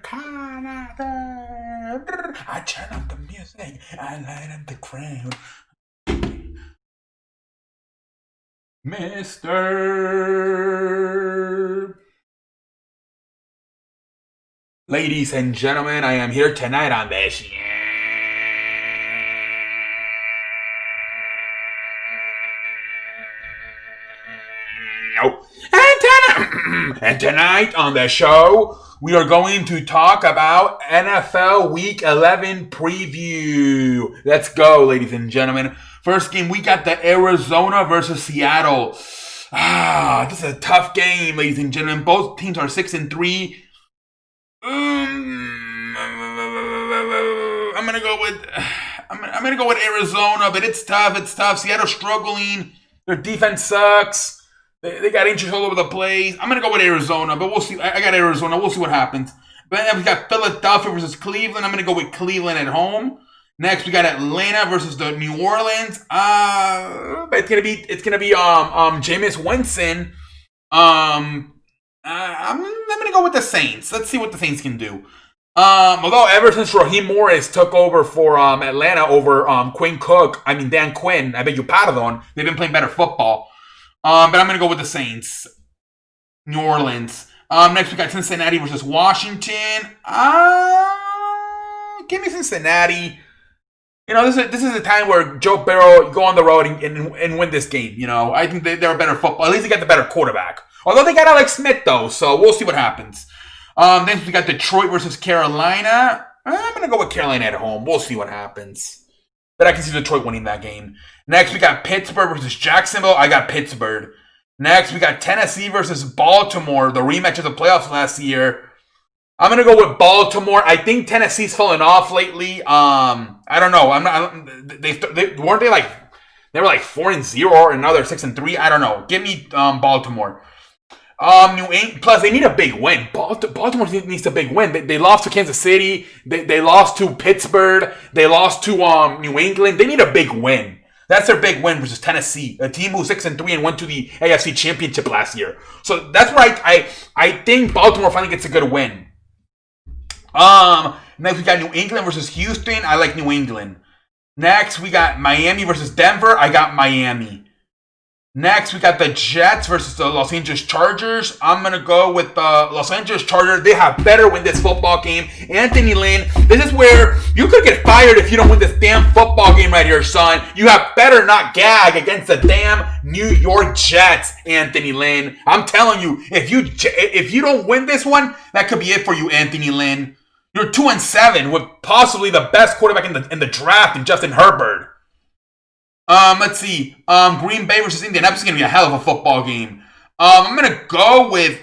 Canada. I turn up the music. I light up the crowd. Mr. Ladies and gentlemen, I am here tonight on this show. And tonight on the show, we are going to talk about NFL Week 11 preview. Let's go, ladies and gentlemen. First game, we got the Arizona versus Seattle. This is a tough game, ladies and gentlemen. Both teams are 6-3. I'm gonna go with Arizona, but it's tough. It's tough. Seattle's struggling. Their defense sucks. They got injuries all over the place. I'm going to go with Arizona, but we'll see. I got Arizona. We'll see what happens. But then we got Philadelphia versus Cleveland. I'm going to go with Cleveland at home. Next, we got Atlanta versus the New Orleans. But it's gonna be Jameis Winston. I'm going to go with the Saints. Let's see what the Saints can do. Although ever since Raheem Morris took over for Atlanta over Dan Quinn, I beg your pardon, they've been playing better football. But I'm going to go with the Saints. New Orleans. Next, we got Cincinnati versus Washington. Give me Cincinnati. You know, this is a time where Joe Burrow go on the road and win this game. You know, I think they're a better football. At least they got the better quarterback. Although they got Alex Smith, though, so we'll see what happens. Then we got Detroit versus Carolina. I'm going to go with Carolina at home. We'll see what happens. But I can see Detroit winning that game. Next, we got Pittsburgh versus Jacksonville. I got Pittsburgh. Next, we got Tennessee versus Baltimore, the rematch of the playoffs last year. I'm going to go with Baltimore. I think Tennessee's fallen off lately. I don't know. They were like 4-0 or another 6-3. I don't know. Give me Baltimore. New England, plus they need a big win. Baltimore needs a big win. They lost to Kansas City. They lost to Pittsburgh. They lost to New England. They need a big win. That's their big win versus Tennessee, a team who's 6-3 and went to the AFC Championship last year. So that's where I think Baltimore finally gets a good win. Next we got New England versus Houston. I like New England. Next we got Miami versus Denver. I got Miami. Next, we got the Jets versus the Los Angeles Chargers. I'm going to go with the Los Angeles Chargers. They have better win this football game. Anthony Lynn, this is where you could get fired if you don't win this damn football game right here, son. You have better not gag against the damn New York Jets, Anthony Lynn. I'm telling you, if you don't win this one, that could be it for you, Anthony Lynn. You're 2-7 with possibly the best quarterback in the draft in Justin Herbert. Let's see. Green Bay versus Indianapolis is going to be a hell of a football game. I'm going to go with...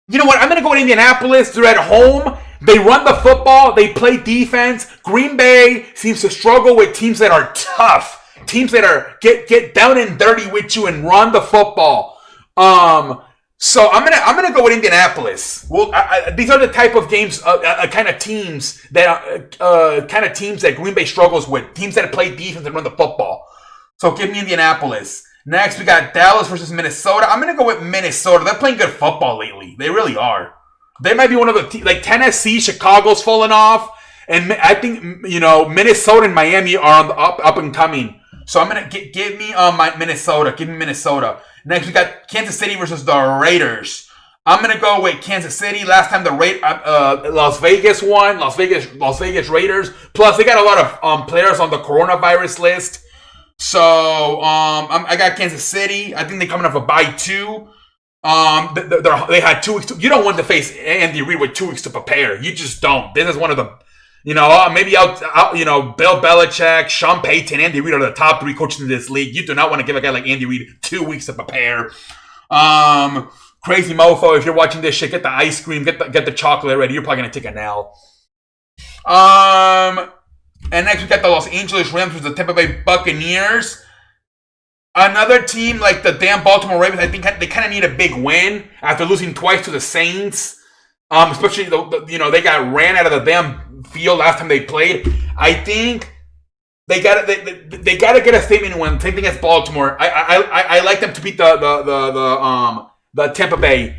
You know what? I'm going to go with Indianapolis. They're at home. They run the football. They play defense. Green Bay seems to struggle with teams that are tough. Teams that are get down and dirty with you and run the football. So I'm gonna go with Indianapolis. Well, these are the type of games, kind of teams that Green Bay struggles with. Teams that play defense and run the football. So give me Indianapolis. Next, we got Dallas versus Minnesota. I'm gonna go with Minnesota. They're playing good football lately. They really are. They might be one of the like Tennessee, Chicago's fallen off, and I think Minnesota and Miami are on the up and coming. So I'm gonna give me Minnesota. Give me Minnesota. Next, we got Kansas City versus the Raiders. I'm gonna go with Kansas City. Last time the Las Vegas won. Las Vegas Raiders. Plus, they got a lot of players on the coronavirus list. So I got Kansas City. I think they're coming off a bye too. They had 2 weeks. You don't want to face Andy Reid with 2 weeks to prepare. You just don't. This is one of the. Maybe Bill Belichick, Sean Payton, Andy Reid are the top 3 coaches in this league. You do not want to give a guy like Andy Reid 2 weeks to prepare. Crazy mofo, if you're watching this shit, get the ice cream, get the chocolate ready. You're probably going to take a L. And next we got the Los Angeles Rams versus the Tampa Bay Buccaneers. Another team like the damn Baltimore Ravens, I think they kind of need a big win after losing twice to the Saints. Especially, they got ran out of the damn field last time they played. I think they got to get a statement win. Same thing as Baltimore. I like them to beat the Tampa Bay.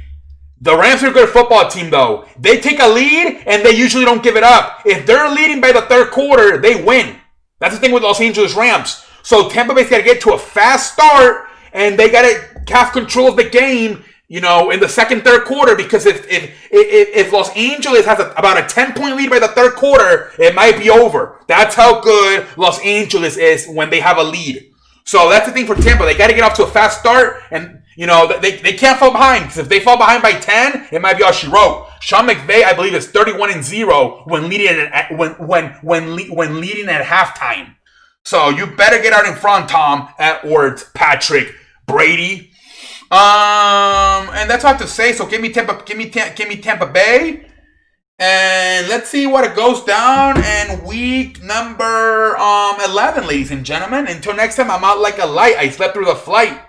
The Rams are a good football team, though. They take a lead, and they usually don't give it up. If they're leading by the third quarter, they win. That's the thing with Los Angeles Rams. So Tampa Bay's got to get to a fast start, and they got to have control of the game, in the second, third quarter. Because if Los Angeles has about a 10-point lead by the third quarter, it might be over. That's how good Los Angeles is when they have a lead. So that's the thing for Tampa. They got to get off to a fast start, and they can't fall behind, because if they fall behind by 10, it might be all she wrote. Sean McVay, I believe, is 31-0 when leading when leading at halftime. So you better get out in front, Tom, or Patrick Brady. And that's all I have to say. So give me Tampa Bay. And let's see what it goes down in week number 11, ladies and gentlemen. Until next time, I'm out like a light. I slept through the flight.